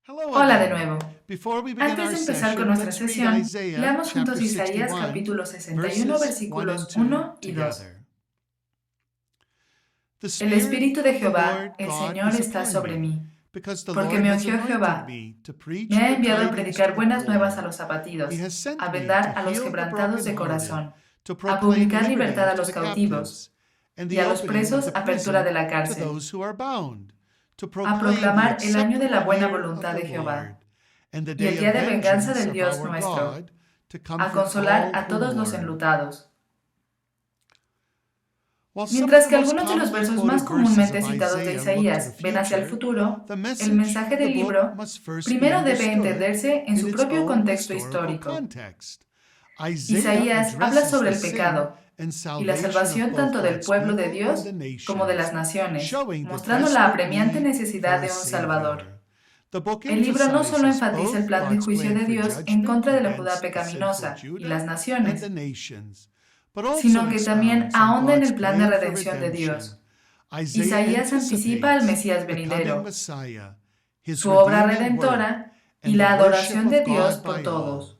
Hola de nuevo. Antes de empezar con nuestra sesión, leamos juntos Isaías capítulo 61, versículos 1 y 2. El Espíritu de Jehová, el Señor, está sobre mí, porque me ungió Jehová. Me ha enviado a predicar buenas nuevas a los abatidos, a vendar a los quebrantados de corazón, a publicar libertad a los cautivos y a los presos apertura de la cárcel, a proclamar el año de la buena voluntad de Jehová y el día de venganza del Dios nuestro, a consolar a todos los enlutados. Mientras que algunos de los versos más comúnmente citados de Isaías ven hacia el futuro, el mensaje del libro primero debe entenderse en su propio contexto histórico. Isaías habla sobre el pecado y la salvación tanto del pueblo de Dios como de las naciones, mostrando la apremiante necesidad de un Salvador. El libro no solo enfatiza el plan de juicio de Dios en contra de la Judá pecaminosa y las naciones, sino que también ahonda en el plan de redención de Dios. Isaías anticipa al Mesías venidero, su obra redentora y la adoración de Dios por todos.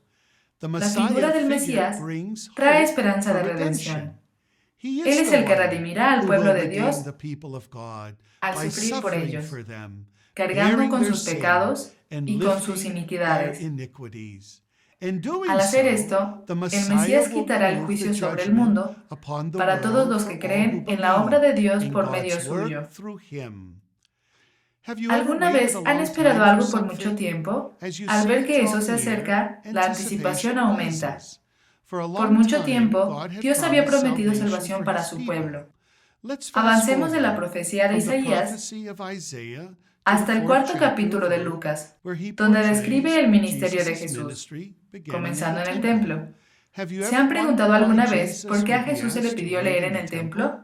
La figura del Mesías trae esperanza de redención. Él es el que redimirá al pueblo de Dios al sufrir por ellos, cargando con sus pecados y con sus iniquidades. Al hacer esto, el Mesías quitará el juicio sobre el mundo para todos los que creen en la obra de Dios por medio suyo. ¿Alguna vez han esperado algo por mucho tiempo? Al ver que eso se acerca, la anticipación aumenta. Por mucho tiempo, Dios había prometido salvación para su pueblo. Avancemos de la profecía de Isaías hasta el cuarto capítulo de Lucas, donde describe el ministerio de Jesús, comenzando en el templo. ¿Se han preguntado alguna vez por qué a Jesús se le pidió leer en el templo?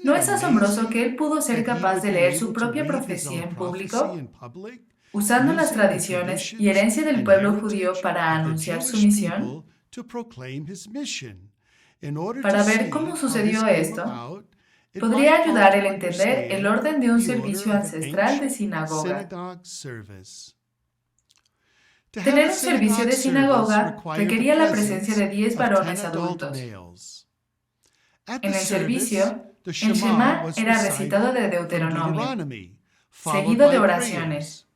¿No es asombroso que él pudo ser capaz de leer su propia profecía en público, usando las tradiciones y herencia del pueblo judío para anunciar su misión? Para ver cómo sucedió esto, podría ayudar el entender el orden de un servicio ancestral de sinagoga. Tener un servicio de sinagoga requería la presencia de 10 varones adultos. En el servicio, el Shema era recitado de Deuteronomio, seguido de oraciones.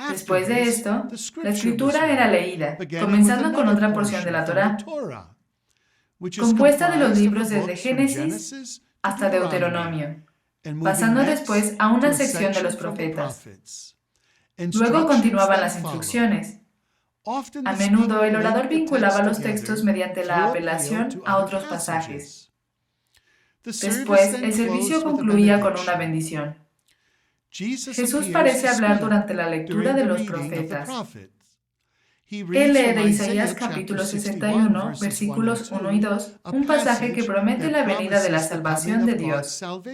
Después de esto, la escritura era leída, comenzando con otra porción de la Torá, compuesta de los libros desde Génesis hasta Deuteronomio, pasando después a una sección de los profetas. Luego continuaban las instrucciones. A menudo el orador vinculaba los textos mediante la apelación a otros pasajes. Después, el servicio concluía con una bendición. Jesús parece hablar durante la lectura de los profetas. Él lee de Isaías capítulo 61, versículos 1 y 2, un pasaje que promete la venida de la salvación de Dios. Hagan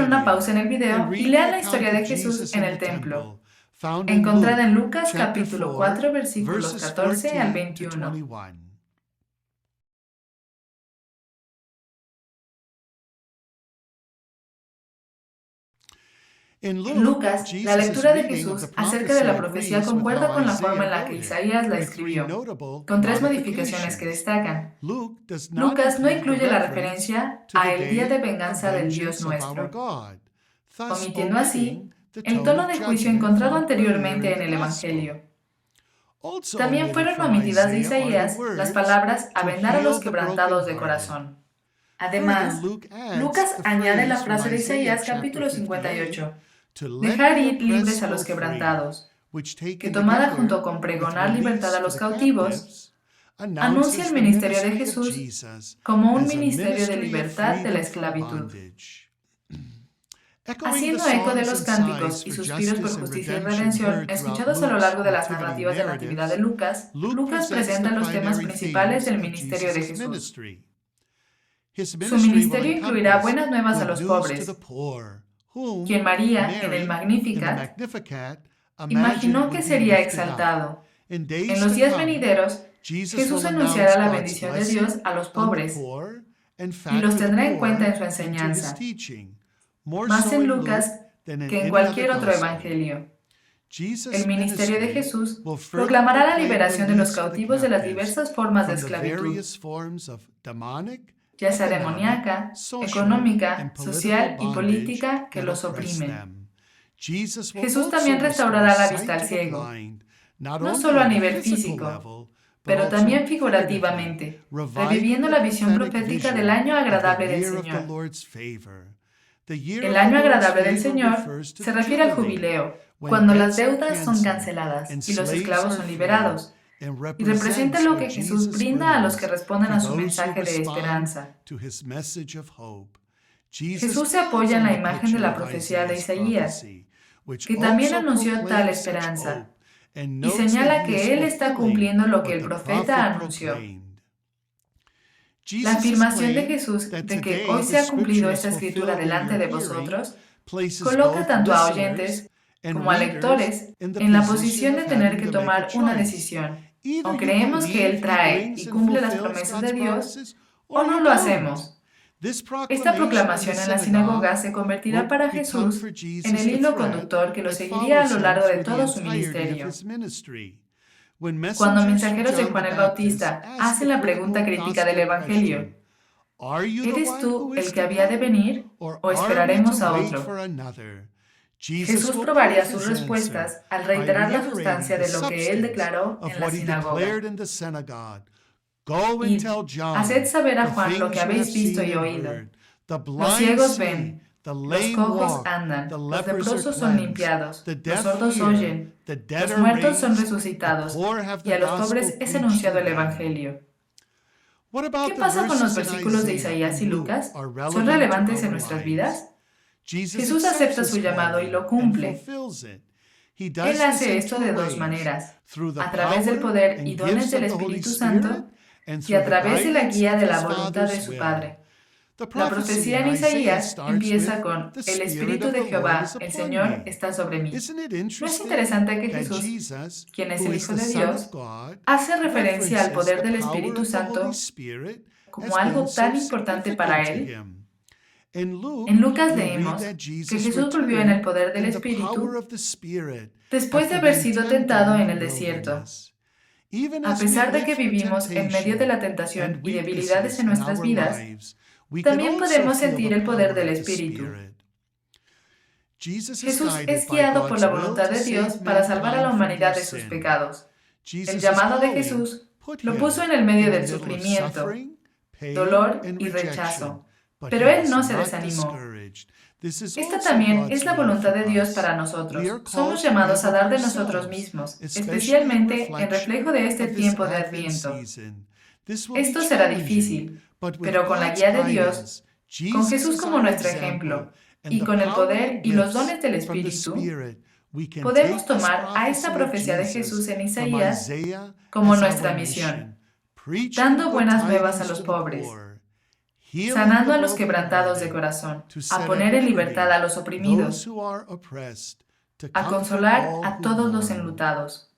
una pausa en el video y lean la historia de Jesús en el templo, encontrada en Lucas capítulo 4, versículos 14 al 21. En Lucas, la lectura de Jesús acerca de la profecía concuerda con la forma en la que Isaías la escribió, con 3 modificaciones que destacan. Lucas no incluye la referencia a el día de venganza del Dios nuestro, omitiendo así el tono de juicio encontrado anteriormente en el Evangelio. También fueron omitidas de Isaías las palabras a vendar a los quebrantados de corazón. Además, Lucas añade la frase de Isaías capítulo 58, dejar ir libres a los quebrantados, que tomada junto con pregonar libertad a los cautivos, anuncia el ministerio de Jesús como un ministerio de libertad de la esclavitud. Haciendo eco de los cánticos y suspiros por justicia y redención escuchados a lo largo de las narrativas de la Natividad de Lucas, Lucas presenta los temas principales del ministerio de Jesús. Su ministerio incluirá buenas nuevas a los pobres, quien María, en el Magnificat, imaginó que sería exaltado. En los días venideros, Jesús anunciará la bendición de Dios a los pobres y los tendrá en cuenta en su enseñanza, más en Lucas que en cualquier otro evangelio. El ministerio de Jesús proclamará la liberación de los cautivos de las diversas formas de esclavitud, ya sea demoníaca, económica, social y política, que los oprimen. Jesús también restaurará la vista al ciego, no solo a nivel físico, pero también figurativamente, reviviendo la visión profética del año agradable del Señor. El año agradable del Señor se refiere al jubileo, cuando las deudas son canceladas y los esclavos son liberados, y representa lo que Jesús brinda a los que responden a su mensaje de esperanza. Jesús se apoya en la imagen de la profecía de Isaías, que también anunció tal esperanza, y señala que Él está cumpliendo lo que el profeta anunció. La afirmación de Jesús de que hoy se ha cumplido esta escritura delante de vosotros coloca tanto a oyentes como a lectores en la posición de tener que tomar una decisión. O creemos que Él trae y cumple las promesas de Dios, o no lo hacemos. Esta proclamación en la sinagoga se convertirá para Jesús en el hilo conductor que lo seguiría a lo largo de todo su ministerio. Cuando mensajeros de Juan el Bautista hacen la pregunta crítica del Evangelio, ¿eres tú el que había de venir o esperaremos a otro? Jesús probaría sus respuestas al reiterar la sustancia de lo que él declaró en la sinagoga. Id, haced saber a Juan lo que habéis visto y oído. Los ciegos ven, los cojos andan, los leprosos son limpiados, los sordos oyen, los muertos son resucitados, y a los pobres es anunciado el Evangelio. ¿Qué pasa con los versículos de Isaías y Lucas? ¿Son relevantes en nuestras vidas? Jesús acepta su llamado y lo cumple. Él hace esto de dos maneras: a través del poder y dones del Espíritu Santo y a través de la guía de la voluntad de su Padre. La profecía en Isaías empieza con: el Espíritu de Jehová, el Señor, está sobre mí. ¿No es interesante que Jesús, quien es el Hijo de Dios, hace referencia al poder del Espíritu Santo como algo tan importante para él? En Lucas leemos que Jesús volvió en el poder del Espíritu después de haber sido tentado en el desierto. A pesar de que vivimos en medio de la tentación y debilidades en nuestras vidas, también podemos sentir el poder del Espíritu. Jesús es guiado por la voluntad de Dios para salvar a la humanidad de sus pecados. El llamado de Jesús lo puso en el medio del sufrimiento, dolor y rechazo, pero Él no se desanimó. Esta también es la voluntad de Dios para nosotros. Somos llamados a dar de nosotros mismos, especialmente en reflejo de este tiempo de Adviento. Esto será difícil, pero con la guía de Dios, con Jesús como nuestro ejemplo, y con el poder y los dones del Espíritu, podemos tomar a esta profecía de Jesús en Isaías como nuestra misión, dando buenas nuevas a los pobres, sanando a los quebrantados de corazón, a poner en libertad a los oprimidos, a consolar a todos los enlutados.